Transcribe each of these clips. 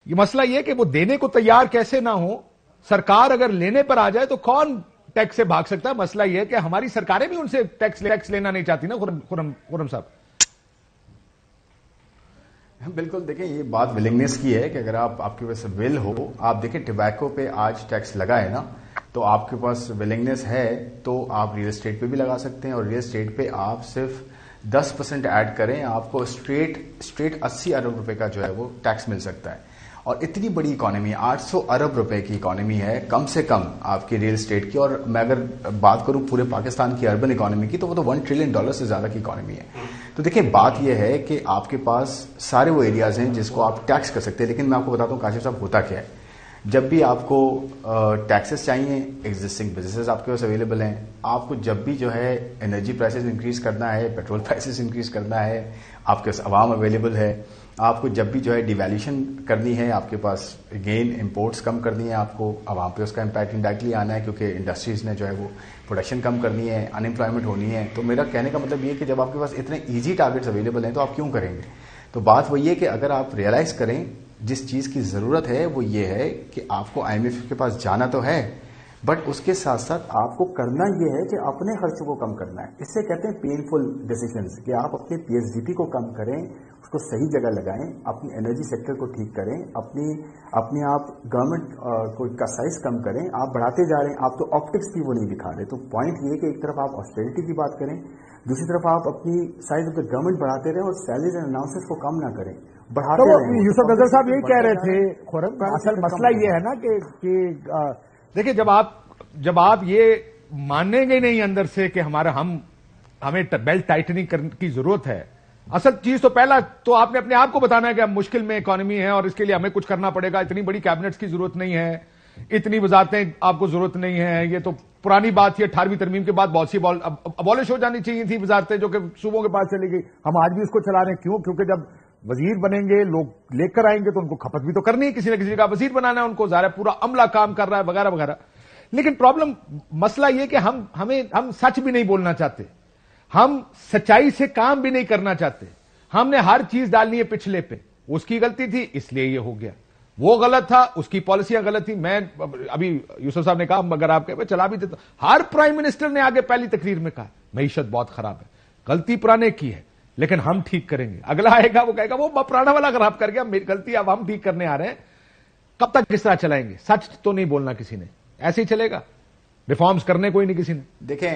یہ مسئلہ یہ کہ وہ دینے کو تیار کیسے نہ ہو. سرکار اگر لینے پر آ جائے تو کون ٹیکس سے بھاگ سکتا ہے؟ مسئلہ یہ ہے کہ ہماری سرکاریں بھی ان سے ٹیکس لینا نہیں چاہتی نا. خرم صاحب بالکل. دیکھیں یہ بات ولنگنس کی ہے کہ اگر آپ کے پاس ول ہو. آپ دیکھیں ٹبیکو پہ آج ٹیکس لگا ہے نا, تو آپ کے پاس ولنگنس ہے تو آپ ریل اسٹیٹ پہ بھی لگا سکتے ہیں, اور ریل اسٹیٹ پہ آپ صرف 10% ایڈ کریں, آپ کو اسٹریٹ 80 ارب روپے کا جو ہے وہ ٹیکس مل سکتا ہے. اور اتنی بڑی اکانومی ہے, 800 ارب روپے کی اکانومی ہے کم سے کم آپ کی ریل اسٹیٹ کی. اور میں اگر بات کروں پورے پاکستان کی اربن اکانومی کی تو وہ تو $1 ٹریلین سے زیادہ کی اکانومی ہے. تو دیکھیں بات یہ ہے کہ آپ کے پاس سارے وہ ایریاز ہیں جس کو آپ ٹیکس کر سکتے ہیں. لیکن میں آپ کو بتاتا ہوں کاشف صاحب ہوتا کیا ہے, جب بھی آپ کو ٹیکسز چاہیے, ایگزسٹنگ بزنسز آپ کے پاس اویلیبل ہیں. آپ کو جب بھی جو ہے انرجی پرائسز انکریز کرنا ہے, پیٹرول پرائسز انکریز کرنا ہے, آپ کے پاس عوام اویلیبل ہے. آپ کو جب بھی جو ہے ڈیویلیوشن کرنی ہے, آپ کے پاس اگین امپورٹس کم کرنی ہے, آپ کو عوام پہ اس کا امپیکٹ انڈائریکٹلی آنا ہے کیونکہ انڈسٹریز نے جو ہے وہ پروڈکشن کم کرنی ہے, ان امپلائمنٹ ہونی ہے. تو میرا کہنے کا مطلب یہ ہے کہ جب آپ کے پاس اتنے ایزی ٹارگیٹس اویلیبل ہیں تو آپ کیوں کریں گے. تو بات وہی ہے کہ اگر آپ ریئلائز کریں جس چیز کی ضرورت ہے وہ یہ ہے کہ آپ کو آئی ایم ایف کے پاس جانا تو ہے, بٹ اس کے ساتھ ساتھ آپ کو کرنا یہ ہے کہ اپنے خرچوں کو کم کرنا ہے. اس سے کہتے ہیں پینفل ڈیسیژنز, کہ آپ اپنے PSDP کو کم کریں, اس کو صحیح جگہ لگائیں, اپنی انرجی سیکٹر کو ٹھیک کریں, اپنے آپ گورنمنٹ کو کا سائز کم کریں. آپ بڑھاتے جا رہے ہیں, آپ تو آپٹکس بھی وہ نہیں دکھا رہے. تو پوائنٹ یہ ہے کہ ایک طرف آپ آسٹیرٹی کی بات کریں, دوسری طرف آپ اپنی سائز آف دا گورنمنٹ بڑھاتے رہیں اور سیلریز اینڈ الاؤنسز کو کم نہ کریں, بڑھاتے رہیں. یوسف نظر صاحب یہی کہہ رہے تھے. خورم اصل مسئلہ یہ ہے نا کہ دیکھیں جب آپ یہ مانیں گے نہیں اندر سے کہ ہمیں بیلٹ ٹائٹننگ کرنے کی ضرورت ہے. اصل چیز تو پہلا تو آپ نے اپنے آپ کو بتانا ہے کہ اب مشکل میں اکانومی ہے اور اس کے لیے ہمیں کچھ کرنا پڑے گا. اتنی بڑی کیبنٹس کی ضرورت نہیں ہے, اتنی وزارتیں آپ کو ضرورت نہیں ہے. یہ تو پرانی بات ہے, 18ویں ترمیم کے بعد بہت سی ابالش ہو جانی چاہیے تھی وزارتیں جو کہ صوبوں کے پاس چلی گئی. ہم آج بھی اس کو چلا رہے ہیں. کیوں؟ کیونکہ جب وزیر بنیں گے, لوگ لے کر آئیں گے تو ان کو کھپت بھی تو کرنی ہے, کسی نہ کسی کا وزیر بنانا ہے ان کو, ظاہر پورا عملہ کام کر رہا ہے وغیرہ وغیرہ. لیکن پرابلم مسئلہ یہ کہ ہم سچ بھی نہیں بولنا چاہتے, ہم سچائی سے کام بھی نہیں کرنا چاہتے. ہم نے ہر چیز ڈالنی ہے پچھلے پہ. اس کی غلطی تھی اس لیے یہ ہو گیا, وہ غلط تھا اس کی پالیسیاں غلط تھی. میں ابھی یوسف صاحب نے کہا اگر آپ کہ چلا بھی دیتا, ہر پرائم منسٹر نے آگے پہلی تقریر میں کہا معیشت بہت خراب ہے. غلطی پرانے کی ہے لیکن ہم ٹھیک کریں گے. اگلا آئے گا وہ کہے گا وہ پرانا والا خراب کر گیا, میری غلطی اب ہم ٹھیک کرنے آ رہے ہیں. کب تک کس طرح چلائیں گے؟ سچ تو نہیں بولنا کسی نے, ایسے ہی چلے گا. ریفارمز کرنے کوئی نہیں کسی نے. دیکھیں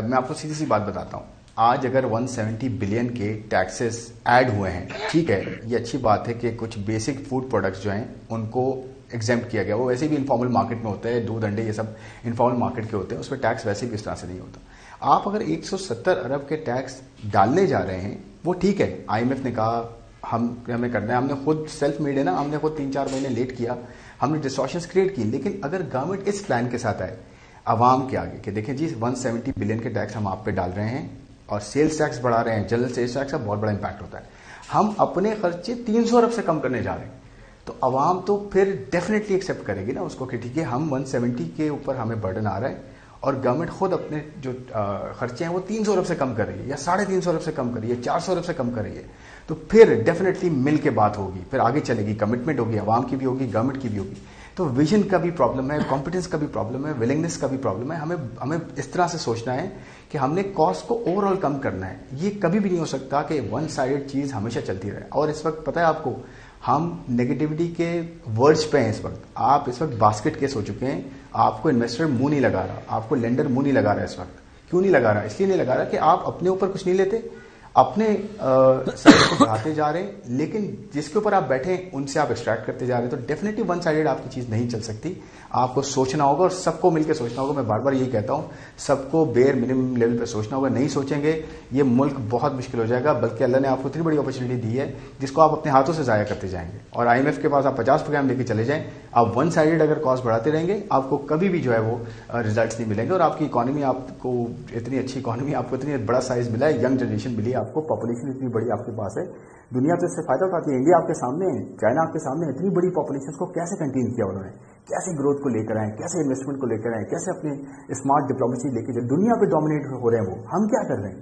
میں آپ کو سیدھی سی بات بتاتا ہوں. آج اگر 170 بلین کے ٹیکسز ایڈ ہوئے ہیں, ٹھیک ہے, یہ اچھی بات ہے کہ کچھ بیسک فوڈ پروڈکٹس جو ہیں ان کو ایگزیمپٹ کیا گیا. وہ ویسے بھی انفارمل مارکیٹ میں ہوتے ہیں, دودھ انڈے یہ سب انفارمل مارکیٹ کے ہوتے ہیں, اس پہ ٹیکس ویسے بھی اس طرح سے نہیں ہوتا. آپ اگر 170 ارب کے ٹیکس ڈالنے جا رہے ہیں وہ ٹھیک ہے, آئی ایم ایف نے کہا ہمیں کرنا ہے, ہم نے خود سیلف میڈ ہے نا, ہم نے خود 3-4 مہینے لیٹ کیا, ہم نے ڈسٹورشنز کریٹ کی. لیکن اگر گورنمنٹ اس پلان کے ساتھ آئے عوام کے آگے کہ دیکھیں جی 170 بلین کے ٹیکس ہم آپ پہ ڈال رہے ہیں اور سیلز ٹیکس بڑھا رہے ہیں, جنرل سیلز ٹیکس کا بہت بڑا امپیکٹ ہوتا ہے, ہم اپنے خرچے 300 ارب سے کم کرنے جا رہے ہیں, تو عوام تو پھر ڈیفینیٹلی ایکسیپٹ کرے گی نا اس کو کہ ٹھیک ہے ہم 170 کے اوپر ہمیں برڈن آ رہا ہے اور گورنمنٹ خود اپنے جو خرچے ہیں وہ 300 ارب سے کم کر رہی ہے یا 350 ارب سے کم کر رہی ہے, 400 ارب سے کم کر رہی ہے. تو پھر ڈیفینیٹلی مل کے بات ہوگی, پھر آگے چلے گی, کمٹمنٹ ہوگی, عوام کی بھی ہوگی, گورنمنٹ کی بھی ہوگی. تو ویژن کا بھی پرابلم ہے, کمپیٹنس کا بھی پرابلم ہے, ولنگنس کا بھی پرابلم ہے. ہمیں اس طرح سے سوچنا ہے کہ ہم نے کاسٹ کو اوور آل کم کرنا ہے. یہ کبھی بھی نہیں ہو سکتا کہ ون سائڈڈ چیز ہمیشہ چلتی رہے. اور اس وقت پتہ ہے آپ کو, ہم نیگیٹیوٹی کے ورڈز پہ ہیں اس وقت. آپ اس وقت باسکٹ کیس ہو چکے ہیں, آپ کو انویسٹر منہ نہیں لگا رہا, آپ کو لینڈر منہ نہیں لگا رہا اس وقت. کیوں نہیں لگا رہا؟ اس لیے نہیں لگا رہا کہ آپ اپنے اوپر کچھ نہیں لیتے, اپنے سائز کو بڑھاتے جا رہے ہیں, لیکن جس کے اوپر آپ بیٹھے ہیں ان سے آپ ایکسٹریکٹ کرتے جا رہے ہیں. تو ڈیفینیٹلی ون سائڈڈ آپ کی چیز نہیں چل سکتی. آپ کو سوچنا ہوگا اور سب کو مل کے سوچنا ہوگا. میں بار بار یہی کہتا ہوں, سب کو بیئر منیمم لیول پہ سوچنا ہوگا. نہیں سوچیں گے یہ ملک بہت مشکل ہو جائے گا. بلکہ اللہ نے آپ کو اتنی بڑی اپرچونیٹی دی ہے جس کو آپ اپنے ہاتھوں سے ضائع کرتے جائیں گے. اور آئی ایم ایف کے پاس آپ 50 پروگرام لے کے چلے جائیں, آپ ون سائڈڈ اگر کاسٹ بڑھاتے رہیں گے آپ کو کبھی بھی جو ہے وہ ریزلٹس نہیں ملیں گے. اور آپ کی اکانومی, آپ کو اتنی اچھی اکانومی, آپ کو اتنی بڑا سائز ملا ہے, ینگ جنریشن ملی, آپ کو پاپولیشن اتنی بڑی آپ کے پاس ہے, دنیا تو اس سے فائدہ اٹھاتی ہے. انڈیا آپ کے سامنے ہے, چائنا آپ کے سامنے ہے. اتنی بڑی پاپولیشن کو کیسے کنٹین کیا انہوں نے, کیسے گروتھ کو لے کر آئے, کیسے انویسٹمنٹ کو لے کر آئے, کیسے اپنے اسمارٹ ڈپلومیسی لے کے جائے. دنیا پہ ڈومینیٹ ہو رہے ہیں وہ, ہم کیا کر رہے ہیں؟